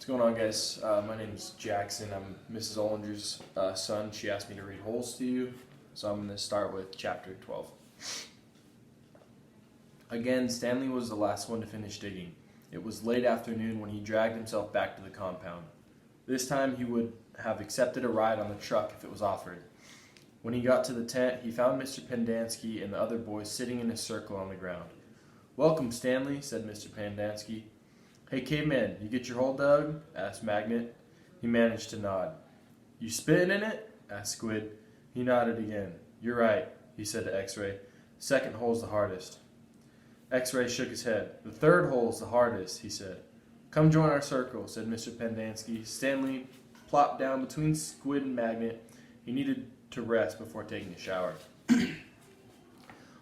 Going on, guys? My name's Jackson. I'm Mrs. Olinger's son. She asked me to read Holes to you, so I'm going to start with chapter 12. Again, Stanley was the last one to finish digging. It was late afternoon when he dragged himself back to the compound. This time he would have accepted a ride on the truck if it was offered. When he got to the tent, he found Mr. Pendanski and the other boys sitting in a circle on the ground. "Welcome, Stanley," said Mr. Pendanski. "Hey, caveman, you get your hole dug?" asked Magnet. He managed to nod. "You spitting in it?" asked Squid. He nodded again. "You're right," he said to X-Ray. "Second hole's the hardest." X-Ray shook his head. "The third hole's the hardest," he said. "Come join our circle," said Mr. Pendanski. Stanley plopped down between Squid and Magnet. He needed to rest before taking a shower.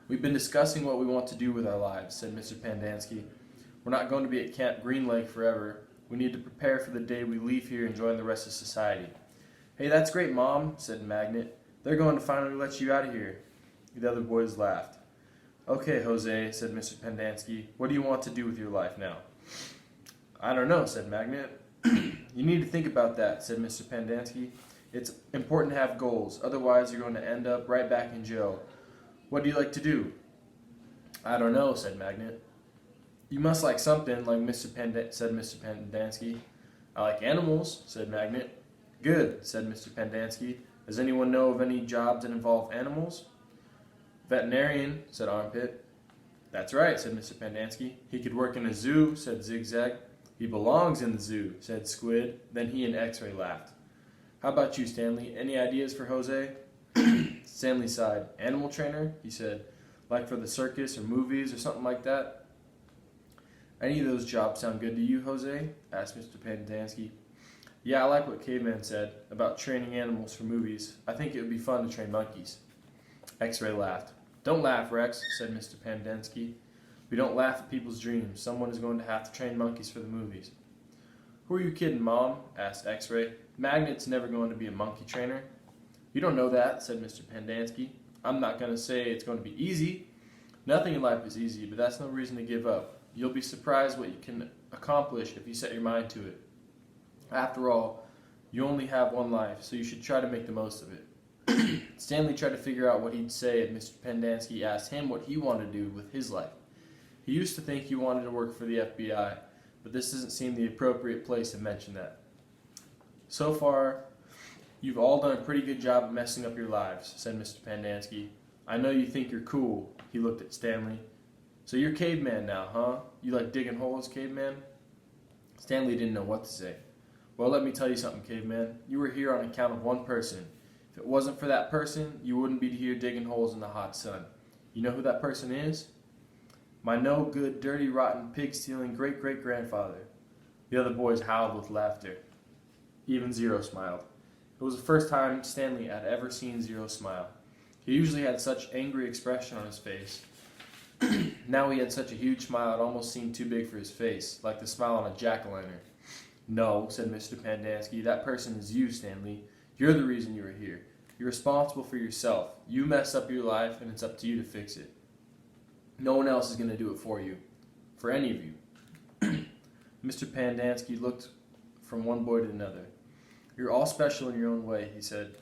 "We've been discussing what we want to do with our lives," said Mr. Pendanski. "We're not going to be at Camp Green Lake forever. We need to prepare for the day we leave here and join the rest of society." "Hey, that's great, Mom," said Magnet. "They're going to finally let you out of here." The other boys laughed. "Okay, Jose," said Mr. Pendanski. "What do you want to do with your life now?" "I don't know," said Magnet. "You need to think about that," said Mr. Pendanski. "It's important to have goals. Otherwise, you're going to end up right back in jail. What do you like to do?" "I don't know," said Magnet. "You must like something," said Mr. Pendanski. "I like animals," said Magnet. "Good," said Mr. Pendanski. "Does anyone know of any jobs that involve animals?" "Veterinarian," said Armpit. "That's right," said Mr. Pendanski. "He could work in a zoo," said Zigzag. "He belongs in the zoo," said Squid. Then he and X-Ray laughed. "How about you, Stanley? Any ideas for Jose?" Stanley sighed. "Animal trainer," he said. "Like for the circus or movies or something like that?" "Any of those jobs sound good to you, Jose?" asked Mr. Pendanski. "Yeah, I like what Caveman said about training animals for movies. I think it would be fun to train monkeys." X-Ray laughed. "Don't laugh, Rex," said Mr. Pendanski. "We don't laugh at people's dreams. Someone is going to have to train monkeys for the movies." "Who are you kidding, Mom?" asked X-Ray. "Magnet's never going to be a monkey trainer." "You don't know that," said Mr. Pendanski. "I'm not going to say it's going to be easy. Nothing in life is easy, but that's no reason to give up. You'll be surprised what you can accomplish if you set your mind to it. After all, you only have one life, so you should try to make the most of it." Stanley tried to figure out what he'd say if Mr. Pendanski asked him what he wanted to do with his life. He used to think he wanted to work for the FBI, but this doesn't seem the appropriate place to mention that. "So far, you've all done a pretty good job of messing up your lives," said Mr. Pendanski. "I know you think you're cool." He looked at Stanley. "So you're caveman now, huh? You like digging holes, caveman?" Stanley didn't know what to say. "Well, let me tell you something, caveman. You were here on account of one person. If it wasn't for that person, you wouldn't be here digging holes in the hot sun. You know who that person is?" "My no-good, dirty, rotten, pig-stealing great-great-grandfather." The other boys howled with laughter. Even Zero smiled. It was the first time Stanley had ever seen Zero smile. He usually had such angry expression on his face. Now he had such a huge smile it almost seemed too big for his face, like the smile on a jack-o'-lantern. "No," said Mr. Pendanski, "that person is you, Stanley. You're the reason you are here. You're responsible for yourself. You messed up your life, and it's up to you to fix it. No one else is going to do it for you. For any of you." Mr. Pendanski looked from one boy to another. "You're all special in your own way," he said.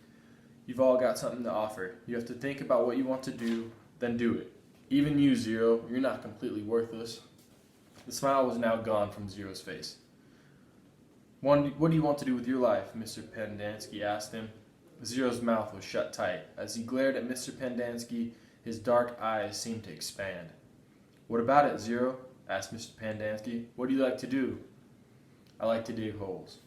"You've all got something to offer. You have to think about what you want to do, then do it. Even you, Zero, you're not completely worthless." The smile was now gone from Zero's face. "What do you want to do with your life?" Mr. Pendanski asked him. Zero's mouth was shut tight. As he glared at Mr. Pendanski, his dark eyes seemed to expand. "What about it, Zero?" asked Mr. Pendanski. "What do you like to do?" "I like to dig holes."